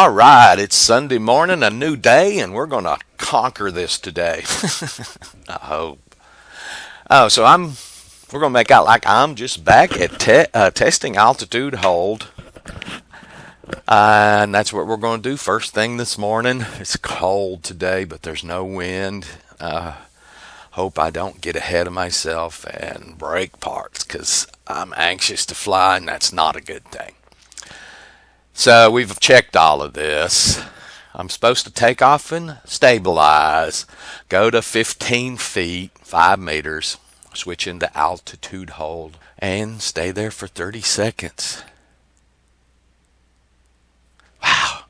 All right, it's Sunday morning, a new day, and we're going to conquer this today. I hope. Oh, so we're going to make out like I'm just back at testing altitude hold. And that's what we're going to do first thing this morning. It's cold today, but there's no wind. Hope I don't get ahead of myself and break parts because I'm anxious to fly, and that's not a good thing. So we've checked all of this. I'm supposed to take off and stabilize, go to 15 feet, 5 meters, switch into altitude hold, and stay there for 30 seconds. Wow.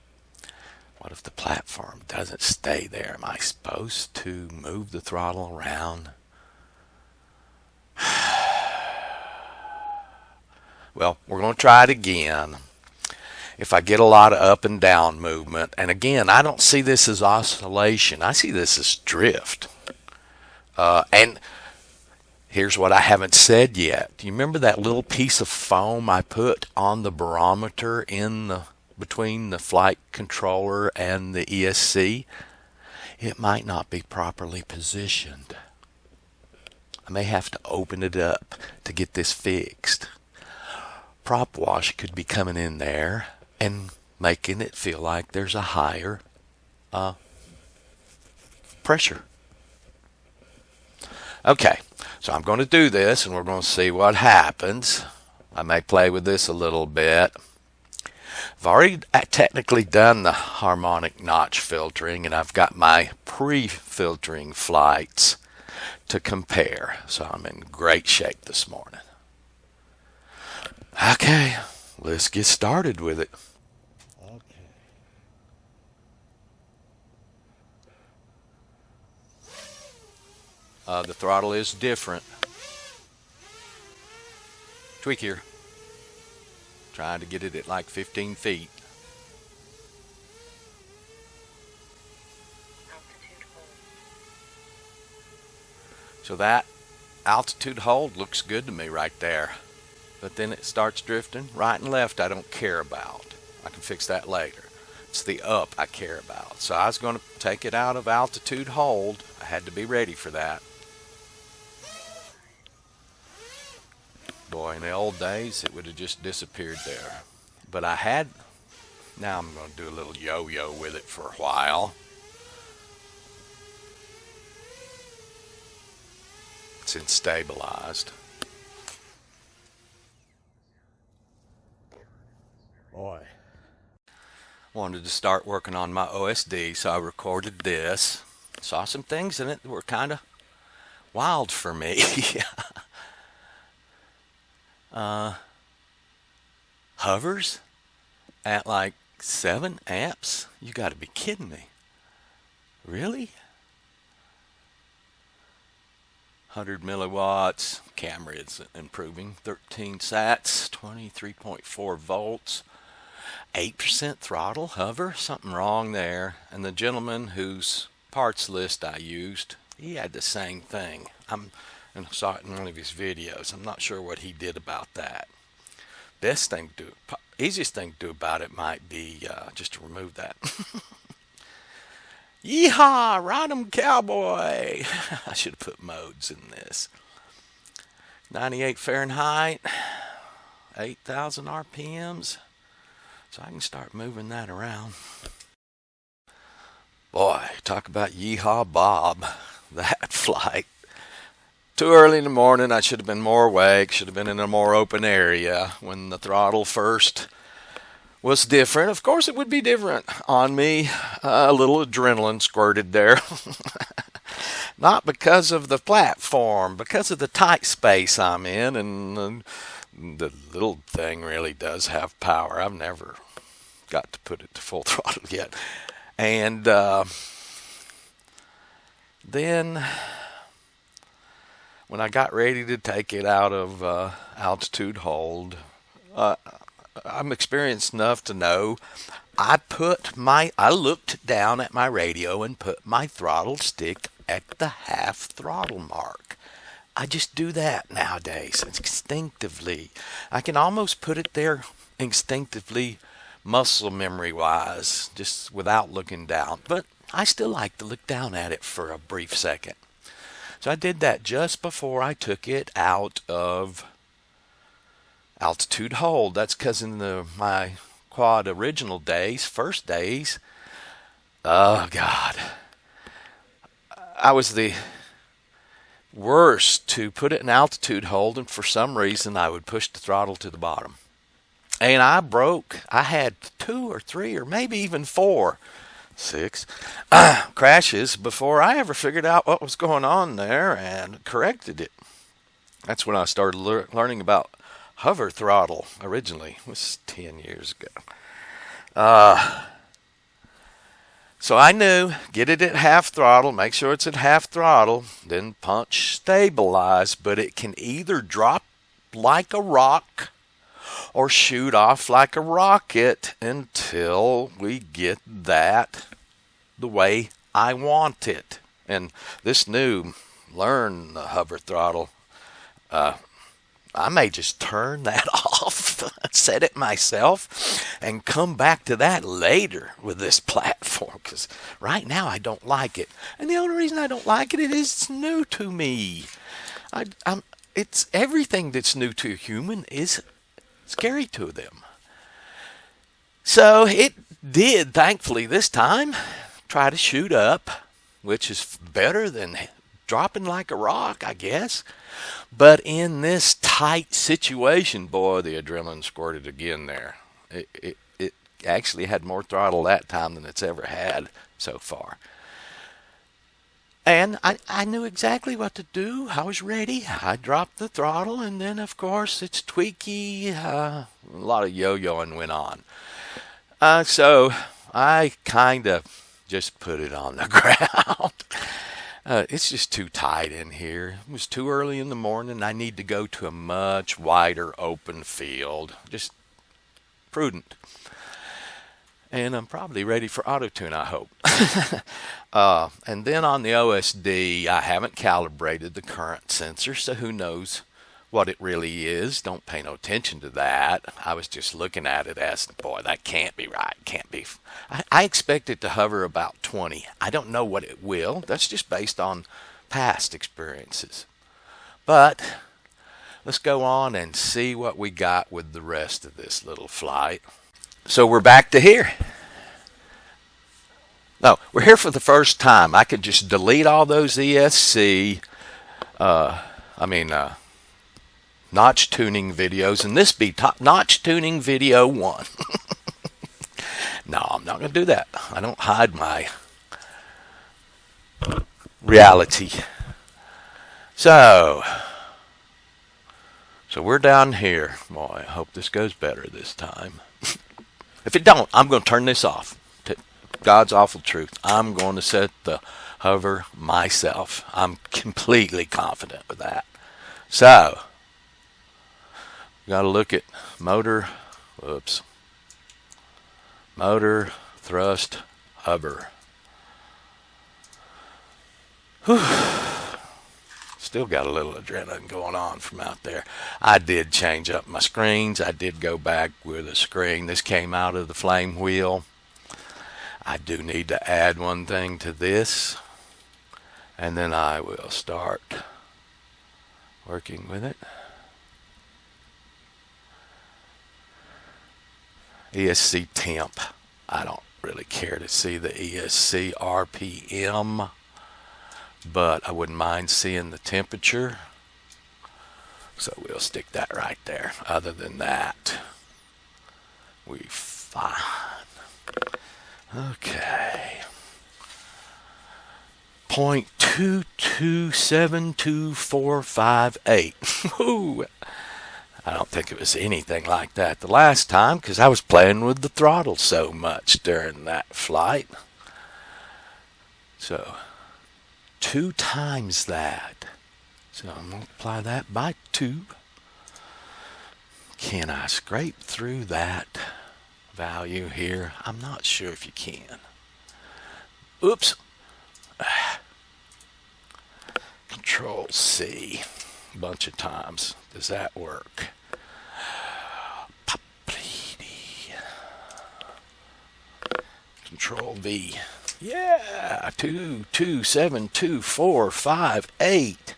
What if the platform doesn't stay there? Am I supposed to move the throttle around? Well, we're going to try it again. If I get a lot of up and down movement, and again, I don't see this as oscillation. I see this as drift. And here's what I haven't said yet. Do you remember that little piece of foam I put on the barometer between the flight controller and the ESC? It might not be properly positioned. I may have to open it up to get this fixed. Prop wash could be coming in there and making it feel like there's a higher pressure. Okay, so I'm going to do this and we're going to see what happens. I may play with this a little bit. I've already technically done the harmonic notch filtering, and I've got my pre-filtering flights to compare. So I'm in great shape this morning. Okay, let's get started with it. The throttle is different. Tweak here. Trying to get it at like 15 feet. So that altitude hold looks good to me right there. But then it starts drifting. Right and left I don't care about. I can fix that later. It's the up I care about. So I was going to take it out of altitude hold. I had to be ready for that. Boy, in the old days, it would have just disappeared there. But now I'm going to do a little yo-yo with it for a while. It's stabilized. Boy. Wanted to start working on my OSD, so I recorded this. Saw some things in it that were kind of wild for me. Hovers at like 7 amps? You got to be kidding me. Really? 100 milliwatts. Camera is improving. 13 sats, 23.4 volts. 8% throttle, hover, something wrong there. And the gentleman whose parts list I used, he had the same thing. And I saw it in one of his videos. I'm not sure what he did about that. Easiest thing to do about it might be just to remove that. Yeehaw, ride 'em cowboy. I should have put modes in this. 98 Fahrenheit, 8,000 RPMs. So I can start moving that around. Boy, talk about yeehaw Bob. That flight. Too early in the morning. I should have been more awake. Should have been in a more open area when the throttle first was different. Of course it would be different on me. A little adrenaline squirted there. Not because of the platform, because of the tight space I'm in, and the little thing really does have power. I've never got to put it to full throttle yet. And then when I got ready to take it out of altitude hold, I'm experienced enough to know I looked down at my radio and put my throttle stick at the half throttle mark. I just do that nowadays instinctively. I can almost put it there instinctively muscle memory wise, just without looking down. But I still like to look down at it for a brief second. So I did that just before I took it out of altitude hold. That's because in my quad original days, first days, oh God, I was the worst to put it in altitude hold, and for some reason I would push the throttle to the bottom. And I had 2 or 3 or maybe even 4, 6 crashes before I ever figured out what was going on there and corrected it. That's when I started learning about hover throttle originally. It was 10 years ago. So I knew, get it at half throttle, make sure it's at half throttle, then punch stabilize, but it can either drop like a rock or shoot off like a rocket until we get that the way I want it. And this new learn the hover throttle, I may just turn that off, set it myself, and come back to that later with this platform, because right now I don't like it. And the only reason I don't like it is it's new to me. It's everything that's new to a human is scary to them. So it did, thankfully, this time try to shoot up, which is better than dropping like a rock, I guess. But in this tight situation, boy, the adrenaline squirted again there. It actually had more throttle that time than it's ever had so far. And I knew exactly what to do. I was ready. I dropped the throttle, and then, of course, it's tweaky. A lot of yo-yoing went on. So I kind of just put it on the ground. It's just too tight in here. It was too early in the morning. I need to go to a much wider open field. Just prudent. And I'm probably ready for auto-tune, I hope. And then on the OSD, I haven't calibrated the current sensor, so who knows what it really is. Don't pay no attention to that. I was just looking at it as, boy, that can't be right. Can't be. I expect it to hover about 20. I don't know what it will. That's just based on past experiences. But let's go on and see what we got with the rest of this little flight. So we're back to here. No, we're here for the first time. I could just delete all those ESC, notch tuning videos, and this be notch tuning video 1. No, I'm not going to do that. I don't hide my reality. So we're down here. Boy, I hope this goes better this time. If it don't, I'm going to turn this off. God's awful truth. I'm going to set the hover myself. I'm completely confident with that. So, got to look at motor, thrust, hover. Whew. Still got a little adrenaline going on from out there. I did change up my screens. I did go back with a screen. This came out of the flame wheel. I do need to add one thing to this, and then I will start working with it. ESC temp. I don't really care to see the ESC RPM, but I wouldn't mind seeing the temperature. So we'll stick that right there. Other than that, we fine. Okay. 0.2272458. Ooh. I don't think it was anything like that the last time because I was playing with the throttle so much during that flight. So 2 times that. So I'm going to multiply that by 2. Can I scrape through that value here? I'm not sure if you can. Oops. Control C a bunch of times. Does that work? Control V. Yeah, 2, 2, 7, 2, 4, 5, 8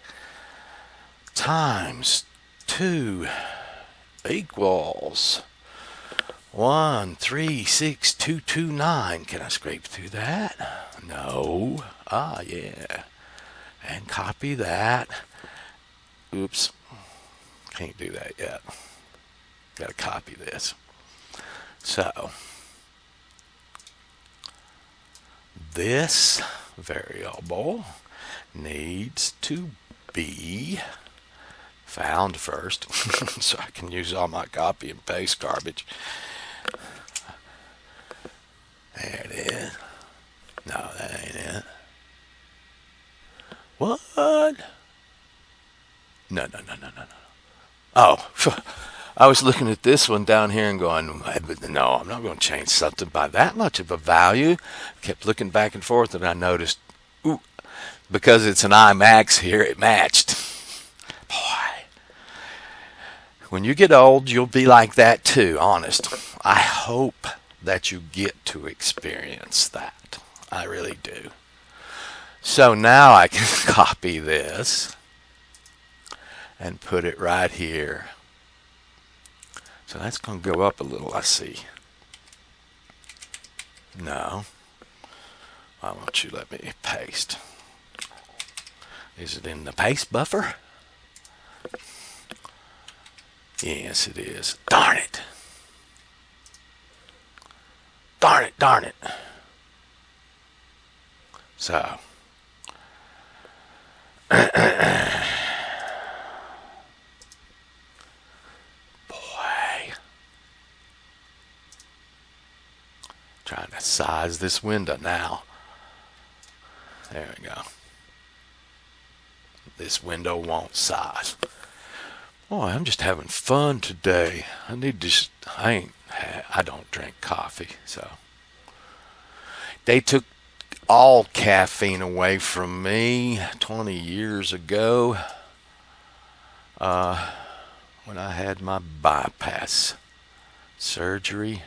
times 2 equals 1, 3, 6, 2, 2, 9. Can I scrape through that? No. Ah, yeah. And copy that. Oops. Can't do that yet. Got to copy this. So, this variable needs to be found first so I can use all my copy and paste garbage. There it is. No, that ain't it. What? No. Oh, I was looking at this one down here and going, no, I'm not going to change something by that much of a value. Kept looking back and forth, and I noticed, ooh, because it's an iMax here, it matched. Boy, when you get old, you'll be like that too, honest. I hope that you get to experience that. I really do. So now I can copy this and put it right here. So that's going to go up a little, I see. No. Why won't you let me paste? Is it in the paste buffer? Yes, it is. Darn it. Darn it. So. Trying to size this window now. There we go. This window won't size. Boy, I'm just having fun today. I don't drink coffee, so. They took all caffeine away from me 20 years ago when I had my bypass surgery.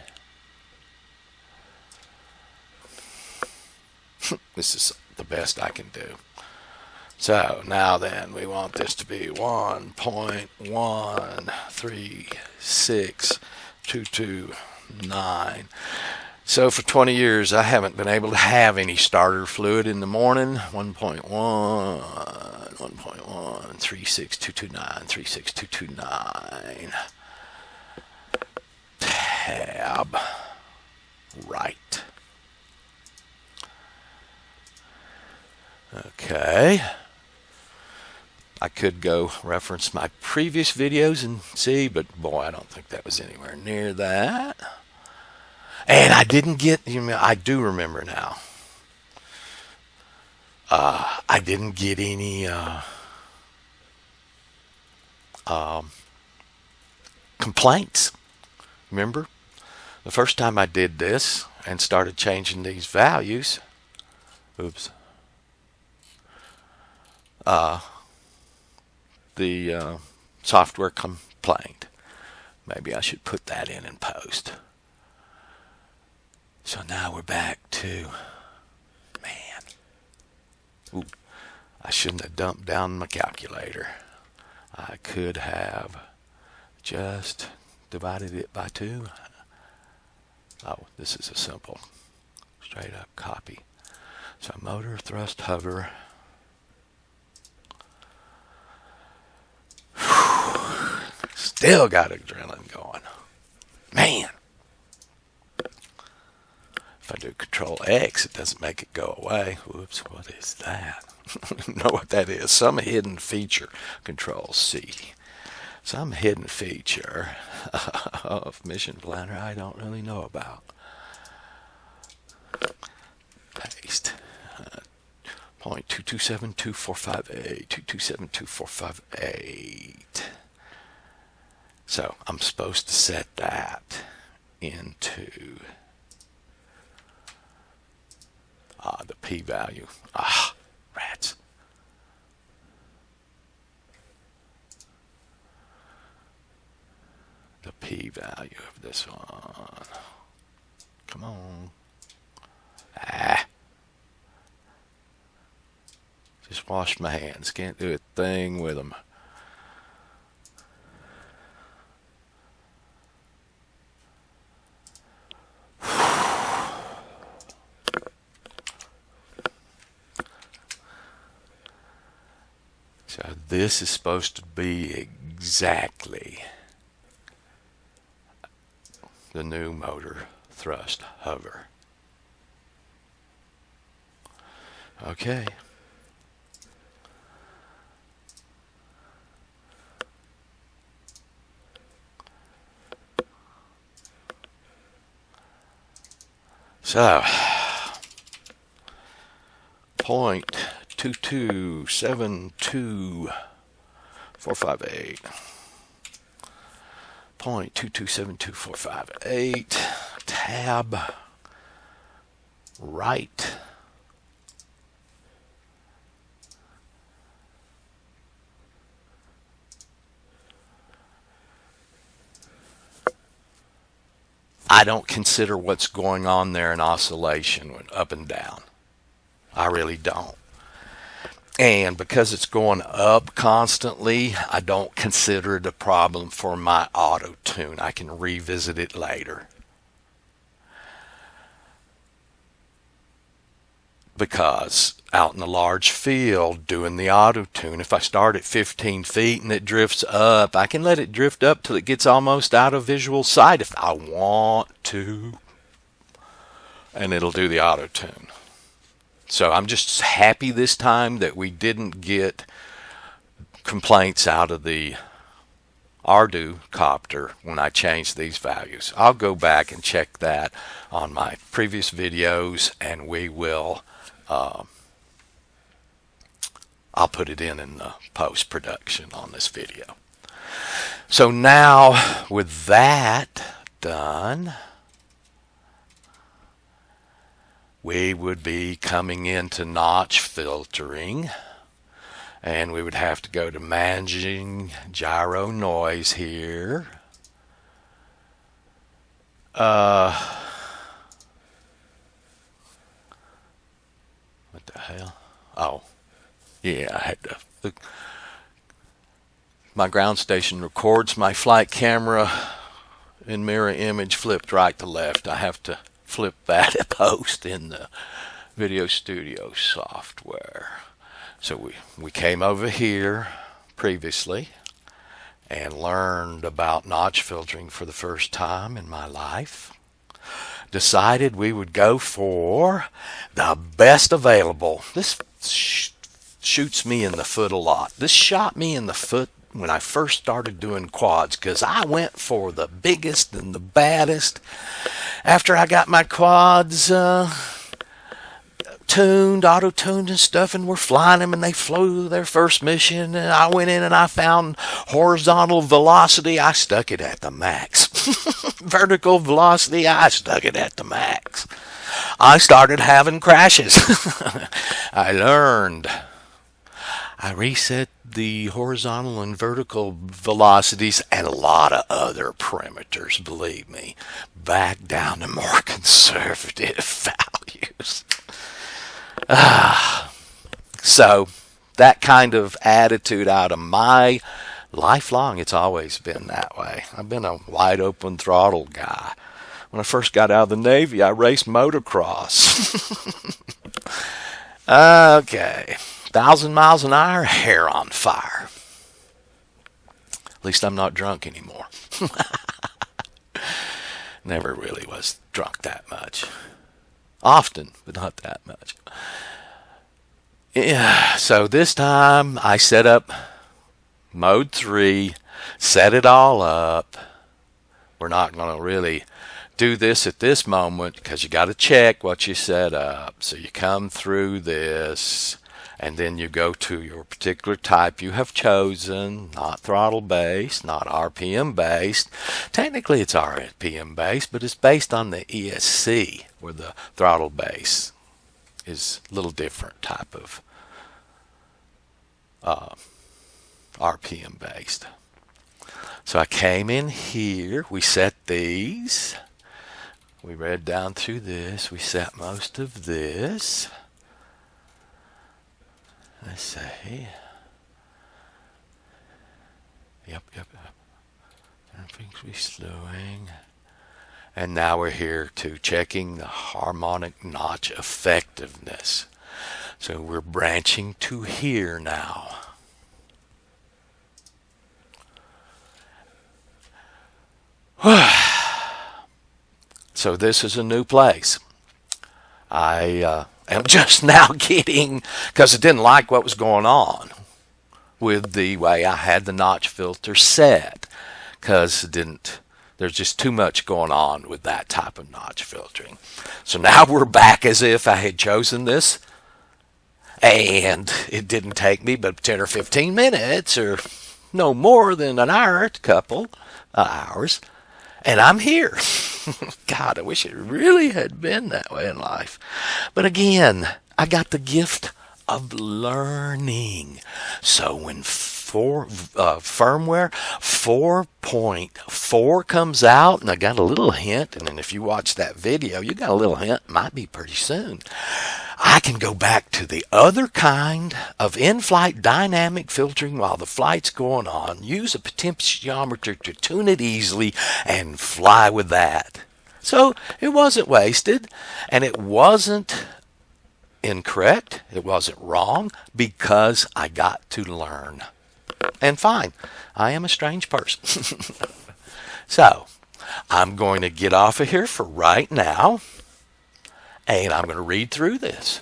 This is the best I can do. So now then, we want this to be 1.13622.9. So for 20 years, I haven't been able to have any starter fluid in the morning. 1.1.36229. Tab right. Okay. I could go reference my previous videos and see, but boy, I don't think that was anywhere near that. And I didn't get, I do remember now. I didn't get any complaints. Remember? The first time I did this and started changing these values, oops. The software complained. Maybe I should put that in post. So now we're back to, man. Ooh, I shouldn't have dumped down my calculator. I could have just divided it by 2. Oh, this is a simple straight up copy. So motor, thrust, hover. Still got adrenaline going. Man. If I do Control X, it doesn't make it go away. Whoops, what is that? I don't know what that is. Some hidden feature. Control C. Some hidden feature of Mission Planner I don't really know about. Paste. 0.2272458. 2272458. So I'm supposed to set that into the p-value. Rats. The p-value of this one. Come on. Wash my hands. Can't do a thing with them. So this is supposed to be exactly the new motor thrust hover. Okay. So 0.2272458. 0.2272458. Tab right. I don't consider what's going on there an oscillation up and down. I really don't. And because it's going up constantly, I don't consider it a problem for my auto tune. I can revisit it later. Because out in a large field doing the auto tune, if I start at 15 feet and it drifts up, I can let it drift up till it gets almost out of visual sight if I want to. And it'll do the auto tune. So I'm just happy this time that we didn't get complaints out of the Ardu copter when I changed these values. I'll go back and check that on my previous videos, and we will I'll put it in the post-production on this video. So now with that done, we would be coming into notch filtering, and we would have to go to managing gyro noise here. What the hell? Oh, yeah, I had to look. My ground station records my flight camera in mirror image flipped right to left. I have to flip that post in the Video Studio software. So we came over here previously and learned about notch filtering for the first time in my life. Decided we would go for the best available. This shoots me in the foot a lot. This shot me in the foot when I first started doing quads, because I went for the biggest and the baddest. After I got my quads tuned, auto-tuned and stuff, and we're flying them, and they flew their first mission, and I went in and I found horizontal velocity. I stuck it at the max. Vertical velocity, I stuck it at the max. I started having crashes. I learned. I reset the horizontal and vertical velocities and a lot of other parameters, believe me, back down to more conservative values. So that kind of attitude out of my lifelong, it's always been that way. I've been a wide open throttle guy. When I first got out of the Navy, I raced motocross. Okay. 1,000 miles an hour, hair on fire. At least I'm not drunk anymore. Never really was drunk that much. Often, but not that much. Yeah, so this time I set up mode 3, set it all up. We're not going to really do this at this moment because you got to check what you set up. So you come through this, and then you go to your particular type you have chosen, not throttle based, not RPM based. Technically it's RPM based, but it's based on the ESC, where the throttle base is a little different type of RPM based. So I came in here, we set these, we read down through this, we set most of this. Let's see. Yep. Things be slowing. And now we're here to checking the harmonic notch effectiveness. So we're branching to here now. So this is a new place. I am just now getting, because I didn't like what was going on with the way I had the notch filter set, because there's just too much going on with that type of notch filtering. So now we're back as if I had chosen this, and it didn't take me but 10 or 15 minutes or no more than an hour, a couple hours, and I'm here. God, I wish it really had been that way in life. But again, I got the gift of learning. So when firmware 4.4 comes out, and I got a little hint, and then if you watch that video, you got a little hint, might be pretty soon, I can go back to the other kind of in-flight dynamic filtering while the flight's going on, use a potentiometer to tune it easily, and fly with that. So it wasn't wasted, and it wasn't incorrect, it wasn't wrong, because I got to learn. And fine, I am a strange person. So I'm going to get off of here for right now, and I'm going to read through this.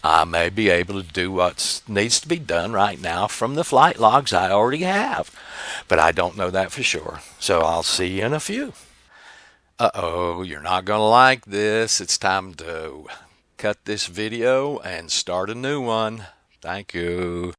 I may be able to do what needs to be done right now from the flight logs I already have, but I don't know that for sure. So I'll see you in a few. Uh-oh, you're not going to like this. It's time to cut this video and start a new one. Thank you.